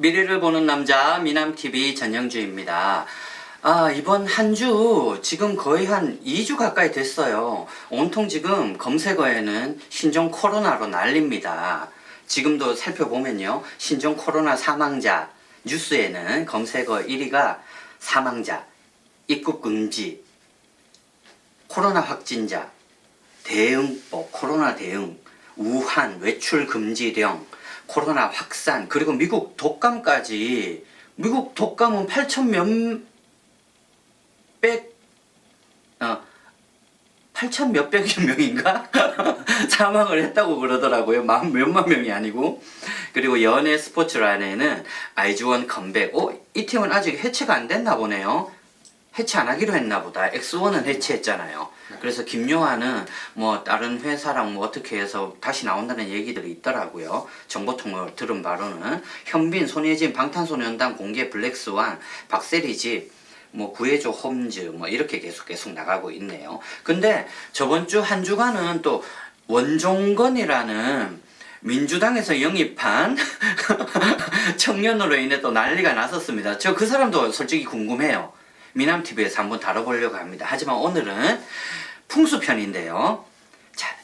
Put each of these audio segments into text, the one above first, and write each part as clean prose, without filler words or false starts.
미래를 보는 남자 미남TV 전영주입니다. 이번 한 주 지금 거의 한 2주 가까이 됐어요. 온통 지금 검색어에는 신종 코로나로 난립니다. 지금도 살펴보면요. 신종 코로나 사망자 뉴스에는 검색어 1위가 사망자, 입국 금지, 코로나 확진자, 대응법, 코로나 대응, 우한 외출 금지령, 코로나 확산, 그리고 미국 독감까지. 미국 독감은 8천 몇백여 명인가? 사망을 했다고 그러더라고요. 몇만 명이 아니고. 그리고 연예 스포츠란에는 아이즈원 컴백. 이 팀은 아직 해체가 안 됐나 보네요. 해체 안 하기로 했나 보다. X1은 해체했잖아요. 그래서 김요한은 뭐 다른 회사랑 뭐 어떻게 해서 다시 나온다는 얘기들이 있더라고요. 정보통을 들은 바로는 현빈, 손예진, 방탄소년단 공개 블랙스완, 박세리 집, 뭐 구해줘 홈즈 뭐 이렇게 계속 나가고 있네요. 근데 저번 주 한 주간은 또 원종건이라는 민주당에서 영입한 청년으로 인해 또 난리가 났었습니다. 저 그 사람도 솔직히 궁금해요. 미남TV에서 한번 다뤄보려고 합니다. 하지만 오늘은 풍수편인데요. 자,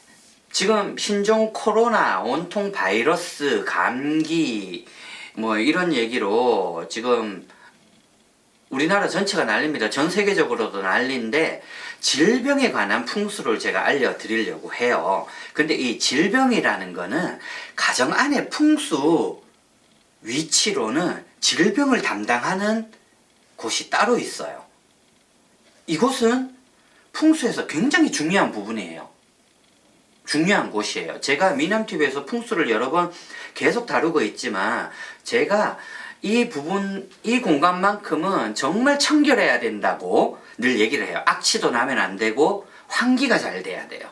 지금 신종 코로나, 온통 바이러스, 감기 뭐 이런 얘기로 지금 우리나라 전체가 난립니다. 전 세계적으로도 난리인데 질병에 관한 풍수를 제가 알려드리려고 해요. 근데 이 질병이라는 거는 가정 안의 풍수 위치로는 질병을 담당하는 곳이 따로 있어요. 이곳은 풍수에서 굉장히 중요한 부분이에요. 중요한 곳이에요. 제가 미남TV에서 풍수를 여러 번 계속 다루고 있지만 제가 이 부분, 이 공간만큼은 정말 청결해야 된다고 늘 얘기를 해요. 악취도 나면 안 되고 환기가 잘 돼야 돼요.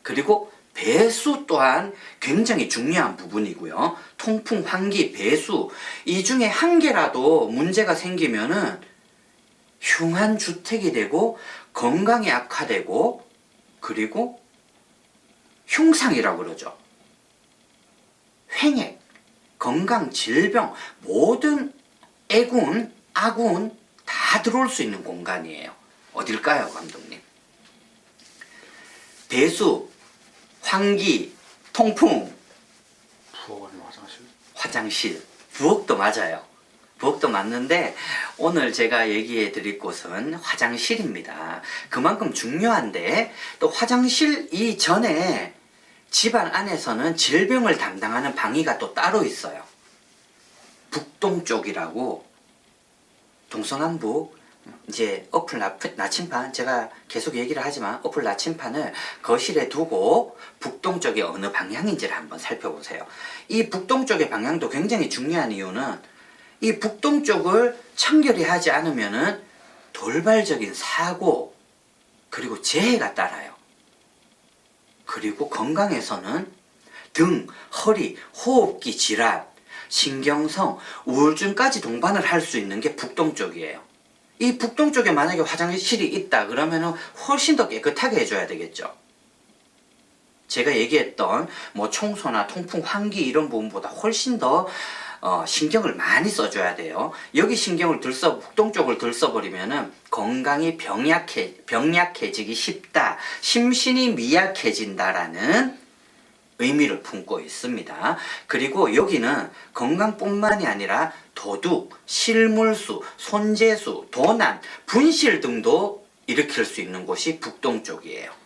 그리고 배수 또한 굉장히 중요한 부분이고요. 통풍, 환기, 배수 이 중에 한 개라도 문제가 생기면은 흉한 주택이 되고 건강이 악화되고 그리고 흉상이라고 그러죠. 횡액, 건강, 질병 모든 애군, 아군 다 들어올 수 있는 공간이에요. 어딜까요, 감독님? 배수, 환기, 통풍, 부엌 아니면 화장실? 화장실, 부엌도 맞아요. 부엌도 맞는데 오늘 제가 얘기해 드릴 곳은 화장실입니다. 그만큼 중요한데 또 화장실 이전에 집안 안에서는 질병을 담당하는 방위가 또 따로 있어요. 북동쪽이라고 동서남북 이제 어플 나침판 제가 계속 얘기를 하지만 어플 나침판을 거실에 두고 북동쪽이 어느 방향인지를 한번 살펴보세요. 이 북동쪽의 방향도 굉장히 중요한 이유는 이 북동쪽을 청결히 하지 않으면은 돌발적인 사고 그리고 재해가 따라요. 그리고 건강에서는 등, 허리, 호흡기 질환, 신경성, 우울증까지 동반을 할 수 있는 게 북동쪽이에요. 이 북동쪽에 만약에 화장실이 있다 그러면은 훨씬 더 깨끗하게 해줘야 되겠죠. 제가 얘기했던 뭐 청소나 통풍, 환기 이런 부분보다 훨씬 더 신경을 많이 써줘야 돼요. 여기 신경을 북동쪽을 들써버리면은 건강이 병약해지기 쉽다. 심신이 미약해진다라는 의미를 품고 있습니다. 그리고 여기는 건강뿐만이 아니라 도둑, 실물수, 손재수, 도난, 분실 등도 일으킬 수 있는 곳이 북동쪽이에요.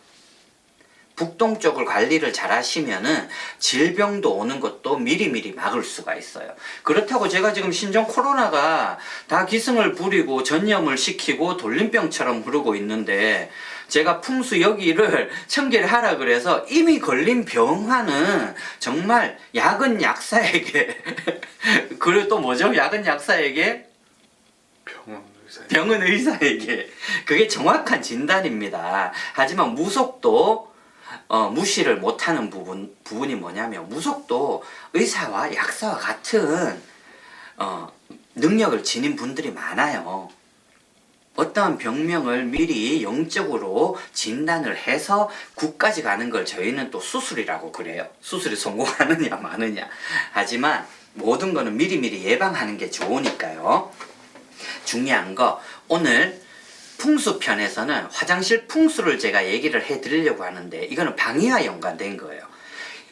북동쪽을 관리를 잘 하시면은 질병도 오는 것도 미리미리 막을 수가 있어요. 그렇다고 제가 지금 신종 코로나가 다 기승을 부리고 전염을 시키고 돌림병처럼 부르고 있는데 제가 풍수 여기를 청결하라 그래서 이미 걸린 병화는 정말 약은 약사에게 그리고 또 뭐죠? 약은 약사에게 병은 의사에게 그게 정확한 진단입니다. 하지만 무속도 무시를 못하는 부분이 뭐냐면 무속도 의사와 약사와 같은 능력을 지닌 분들이 많아요. 어떠한 병명을 미리 영적으로 진단을 해서 국까지 가는 걸 저희는 또 수술이라고 그래요. 수술이 성공하느냐 마느냐. 하지만 모든 거는 미리미리 예방하는 게 좋으니까요. 중요한 거 오늘 풍수편에서는 화장실 풍수를 제가 얘기를 해드리려고 하는데 이거는 방위와 연관된 거예요.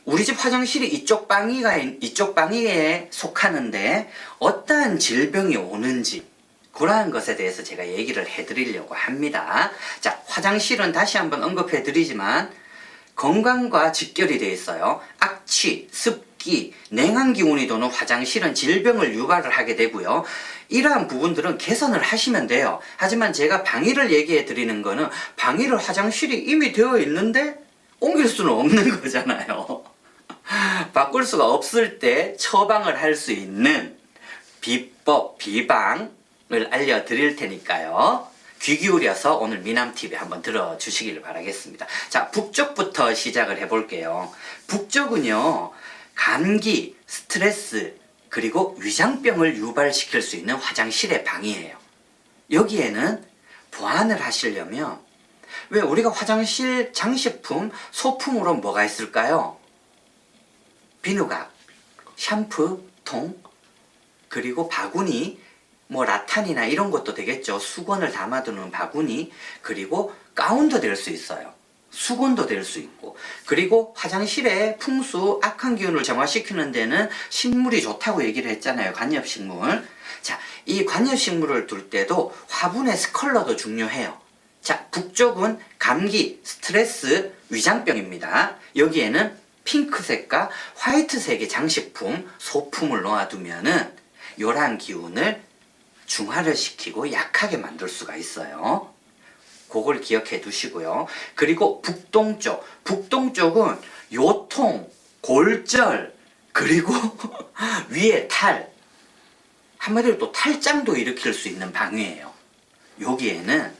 우리 집 화장실이 이쪽 방위에 속하는데 어떠한 질병이 오는지 그러한 것에 대해서 제가 얘기를 해드리려고 합니다. 자, 화장실은 다시 한번 언급해드리지만 건강과 직결이 되어 있어요. 악취, 습기, 냉한 기운이 도는 화장실은 질병을 유발을 하게 되고요. 이러한 부분들은 개선을 하시면 돼요. 하지만 제가 방위를 얘기해 드리는 거는 방위를 화장실이 이미 되어 있는데 옮길 수는 없는 거잖아요. 바꿀 수가 없을 때 처방을 할 수 있는 비법, 비방을 알려드릴 테니까요. 귀 기울여서 오늘 미남TV 한번 들어주시길 바라겠습니다. 자, 북쪽부터 시작을 해볼게요. 북쪽은요, 감기, 스트레스, 그리고 위장병을 유발시킬 수 있는 화장실의 방이에요. 여기에는 보완을 하시려면, 왜 우리가 화장실 장식품, 소품으로 뭐가 있을까요? 비누각, 샴푸, 통, 그리고 바구니, 뭐 라탄이나 이런 것도 되겠죠. 수건을 담아두는 바구니, 그리고 가운도 될 수 있어요. 수건도 될 수 있고, 그리고 화장실의 풍수, 악한 기운을 정화시키는 데는 식물이 좋다고 얘기를 했잖아요. 관엽식물. 자, 이 관엽식물을 둘 때도 화분의 컬러도 중요해요. 자, 북쪽은 감기, 스트레스, 위장병입니다. 여기에는 핑크색과 화이트색의 장식품, 소품을 놓아두면은 요런 기운을 중화를 시키고 약하게 만들 수가 있어요. 그걸 기억해 두시고요. 그리고 북동쪽. 북동쪽은 요통, 골절, 그리고 위에 탈. 한마디로 또 탈장도 일으킬 수 있는 방위예요. 여기에는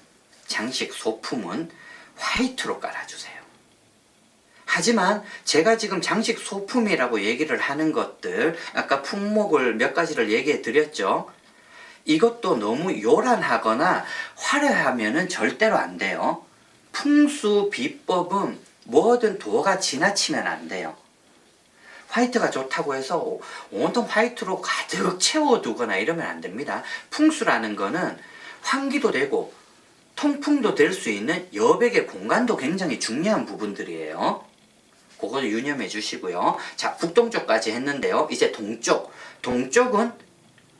장식 소품은 화이트로 깔아주세요. 하지만 제가 지금 장식 소품이라고 얘기를 하는 것들, 아까 품목을 몇 가지를 얘기해 드렸죠. 이것도 너무 요란하거나 화려하면은 절대로 안 돼요. 풍수 비법은 뭐든 도가 지나치면 안 돼요. 화이트가 좋다고 해서 온통 화이트로 가득 채워두거나 이러면 안 됩니다. 풍수라는 거는 환기도 되고 통풍도 될 수 있는 여백의 공간도 굉장히 중요한 부분들이에요. 그거 유념해 주시고요. 자, 북동쪽까지 했는데요. 이제 동쪽. 동쪽은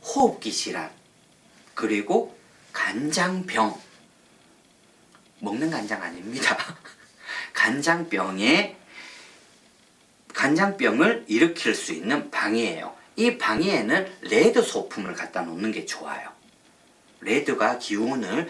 호흡기 질환, 그리고 간장병. 먹는 간장 아닙니다. 간장병을 일으킬 수 있는 방이에요. 이 방이에는 레드 소품을 갖다 놓는 게 좋아요. 레드가 기운을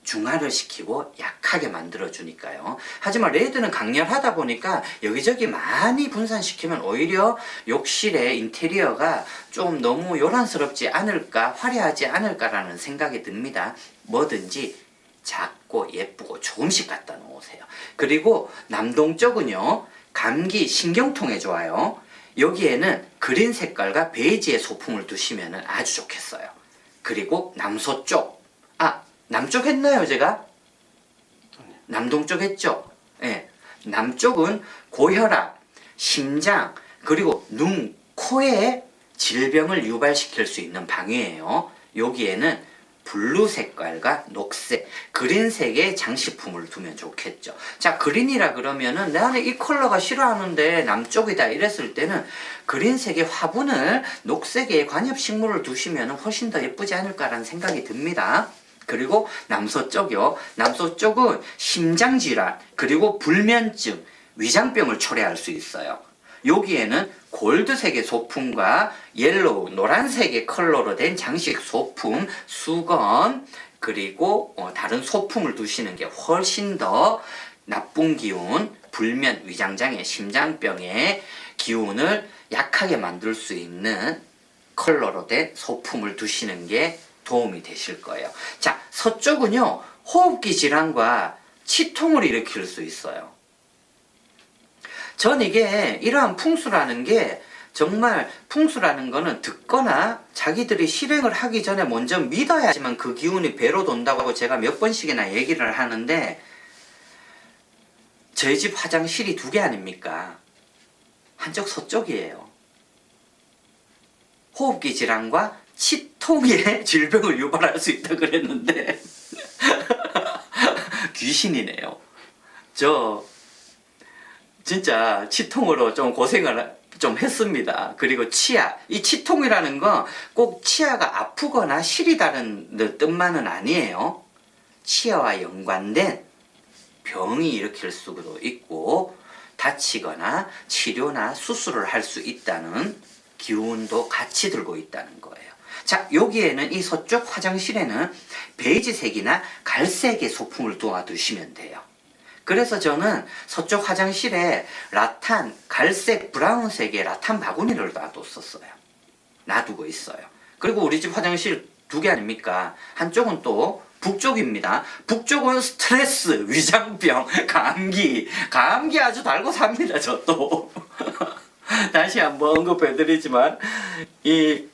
중화를 시키고 약하게 만들어 주니까요. 하지만 레드는 강렬하다 보니까 여기저기 많이 분산시키면 오히려 욕실의 인테리어가 좀 너무 요란스럽지 않을까, 화려하지 않을까라는 생각이 듭니다. 뭐든지 작고 예쁘고 조금씩 갖다 놓으세요. 그리고 남동쪽은요, 감기, 신경통에 좋아요. 여기에는 그린 색깔과 베이지의 소품을 두시면 아주 좋겠어요. 그리고 남서쪽. 남쪽 했나요, 제가? 남동쪽 했죠? 예. 남쪽은 고혈압, 심장, 그리고 눈, 코에 질병을 유발시킬 수 있는 방위예요. 여기에는 블루 색깔과 녹색, 그린색의 장식품을 두면 좋겠죠. 자, 그린이라 그러면은 나는 이 컬러가 싫어하는데 남쪽이다 이랬을 때는 그린색의 화분을 녹색의 관엽식물을 두시면 훨씬 더 예쁘지 않을까라는 생각이 듭니다. 그리고 남서쪽이요. 남서쪽은 심장질환, 그리고 불면증, 위장병을 초래할 수 있어요. 여기에는 골드색의 소품과 옐로우, 노란색의 컬러로 된 장식 소품, 수건, 그리고 다른 소품을 두시는 게 훨씬 더 나쁜 기운, 불면, 위장장애, 심장병의 기운을 약하게 만들 수 있는 컬러로 된 소품을 두시는 게 도움이 되실 거예요. 자, 서쪽은요, 호흡기 질환과 치통을 일으킬 수 있어요. 전 이게 이러한 풍수라는 게 정말 풍수라는 거는 듣거나 자기들이 실행을 하기 전에 먼저 믿어야지만 그 기운이 배로 돈다고 제가 몇 번씩이나 얘기를 하는데, 저희 집 화장실이 2개 아닙니까? 한쪽 서쪽이에요. 호흡기 질환과 치통의 질병을 유발할 수 있다 그랬는데 귀신이네요. 저 진짜 치통으로 좀 고생을 좀 했습니다. 그리고 치아, 이 치통이라는 건 꼭 치아가 아프거나 시리다는 뜻만은 아니에요. 치아와 연관된 병이 일으킬 수도 있고 다치거나 치료나 수술을 할 수 있다는 기운도 같이 들고 있다는 거예요. 자, 여기에는 이 서쪽 화장실에는 베이지색이나 갈색의 소품을 두시면 돼요. 그래서 저는 서쪽 화장실에 라탄, 갈색, 브라운색의 라탄 바구니를 놔두고 있어요. 그리고 우리 집 화장실 2개 아닙니까? 한쪽은 또 북쪽입니다. 북쪽은 스트레스, 위장병, 감기 아주 달고 삽니다, 저 또. 다시 한번 언급해드리지만, 이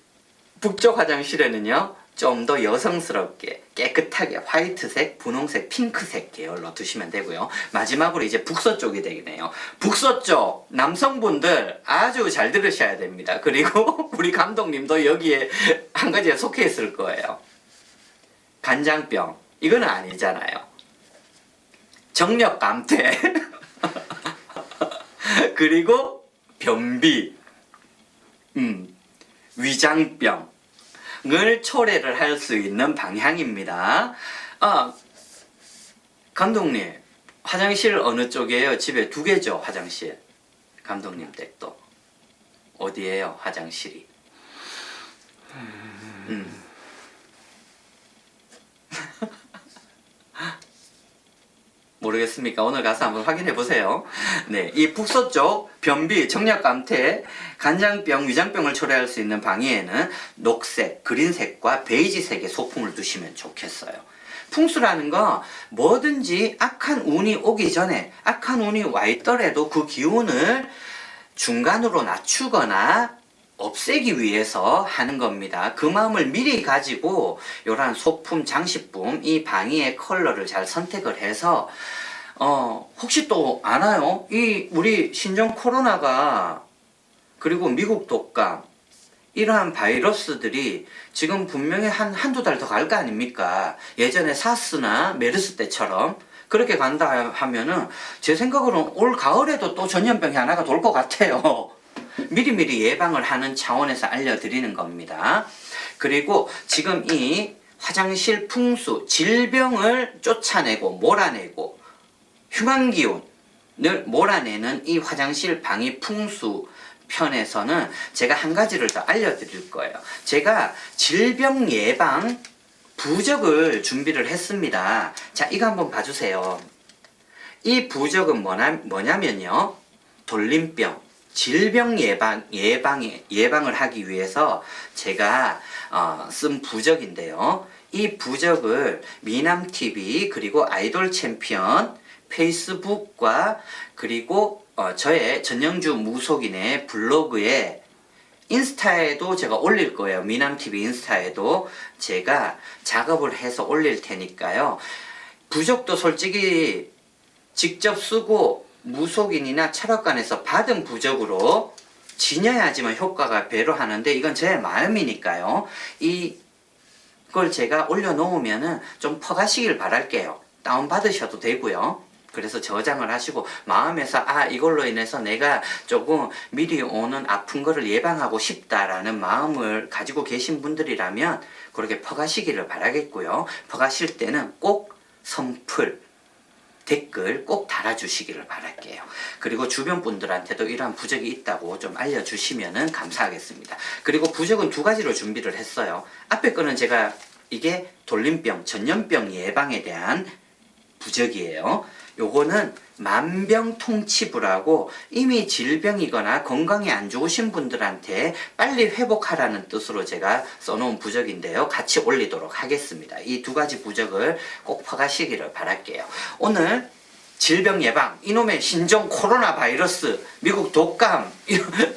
북쪽 화장실에는요, 좀 더 여성스럽게 깨끗하게 화이트색, 분홍색, 핑크색 계열로 두시면 되고요. 마지막으로 이제 북서쪽이 되겠네요. 북서쪽 남성분들 아주 잘 들으셔야 됩니다. 그리고 우리 감독님도 여기에 한 가지에 속해 있을 거예요. 간장병, 이거는 아니잖아요. 정력감퇴, 그리고 변비, 위장병 을 초래를 할 수 있는 방향입니다. 감독님, 화장실 어느 쪽이에요? 집에 2개죠, 화장실. 감독님 댁도. 어디에요, 화장실이? 모르겠습니까? 오늘 가서 한번 확인해 보세요. 네, 이 북서쪽 변비, 청력감퇴, 간장병, 위장병을 초래할 수 있는 방위에는 녹색, 그린색과 베이지색의 소품을 두시면 좋겠어요. 풍수라는 거 뭐든지 악한 운이 오기 전에, 악한 운이 와 있더라도 그 기운을 중간으로 낮추거나 없애기 위해서 하는 겁니다. 그 마음을 미리 가지고 이러한 소품, 장식품, 이 방위의 컬러를 잘 선택을 해서 혹시 또 아나요? 이 우리 신종 코로나가 그리고 미국 독감 이러한 바이러스들이 지금 분명히 한두 달 더 갈 거 아닙니까? 예전에 사스나 메르스 때처럼 그렇게 간다 하면은 제 생각으로는 올 가을에도 또 전염병이 하나가 돌 것 같아요. 미리미리 예방을 하는 차원에서 알려드리는 겁니다. 그리고 지금 이 화장실 풍수, 질병을 쫓아내고 몰아내고 흉한기운을 몰아내는 이 화장실 방위 풍수 편에서는 제가 한 가지를 더 알려드릴 거예요. 제가 질병 예방 부적을 준비를 했습니다. 자, 이거 한번 봐주세요. 이 부적은 뭐냐면요. 돌림병, 질병 예방을 하기 위해서 제가 쓴 부적인데요. 이 부적을 미남TV 그리고 아이돌 챔피언 페이스북과 그리고 저의 전영주 무속인의 블로그에 인스타에도 제가 올릴 거예요. 미남TV 인스타에도 제가 작업을 해서 올릴 테니까요. 부적도 솔직히 직접 쓰고 무속인이나 철학관에서 받은 부적으로 지녀야지만 효과가 배로 하는데 이건 제 마음이니까요. 이걸 제가 올려놓으면은 좀 퍼가시길 바랄게요. 다운받으셔도 되고요. 그래서 저장을 하시고 마음에서 이걸로 인해서 내가 조금 미리 오는 아픈 거를 예방하고 싶다라는 마음을 가지고 계신 분들이라면 그렇게 퍼가시기를 바라겠고요. 퍼가실 때는 꼭 선풀 댓글 꼭 달아주시기를 바랄게요. 그리고 주변 분들한테도 이러한 부적이 있다고 좀 알려주시면 감사하겠습니다. 그리고 부적은 2가지로 준비를 했어요. 앞에 거는 제가 이게 돌림병, 전염병 예방에 대한 부적이에요. 요거는 만병통치부라고 이미 질병이거나 건강이 안 좋으신 분들한테 빨리 회복하라는 뜻으로 제가 써놓은 부적인데요. 같이 올리도록 하겠습니다. 이 2가지 부적을 꼭 퍼가시기를 바랄게요. 오늘 질병 예방, 이놈의 신종 코로나 바이러스, 미국 독감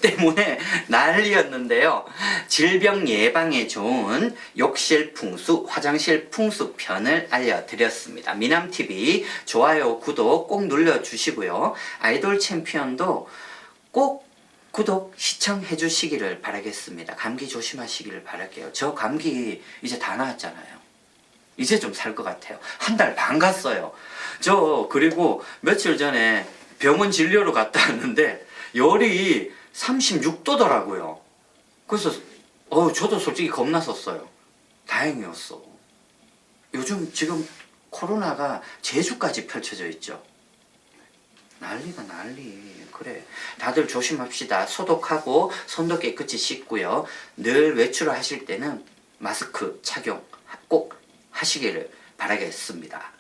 때문에 난리였는데요. 질병 예방에 좋은 욕실 풍수, 화장실 풍수 편을 알려드렸습니다. 미남TV 좋아요, 구독 꼭 눌러주시고요. 아이돌 챔피언도 꼭 구독, 시청해 주시기를 바라겠습니다. 감기 조심하시기를 바랄게요. 저 감기 이제 다 나았잖아요. 이제 좀 살 것 같아요. 한 달 반 갔어요. 저 그리고 며칠 전에 병원 진료로 갔다 왔는데 열이 36도더라고요. 그래서 저도 솔직히 겁났었어요. 다행이었어. 요즘 지금 코로나가 제주까지 펼쳐져 있죠. 난리가 난리. 그래. 다들 조심합시다. 소독하고 손도 깨끗이 씻고요. 늘 외출을 하실 때는 마스크 착용 꼭 하시기를 바라겠습니다.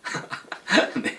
네.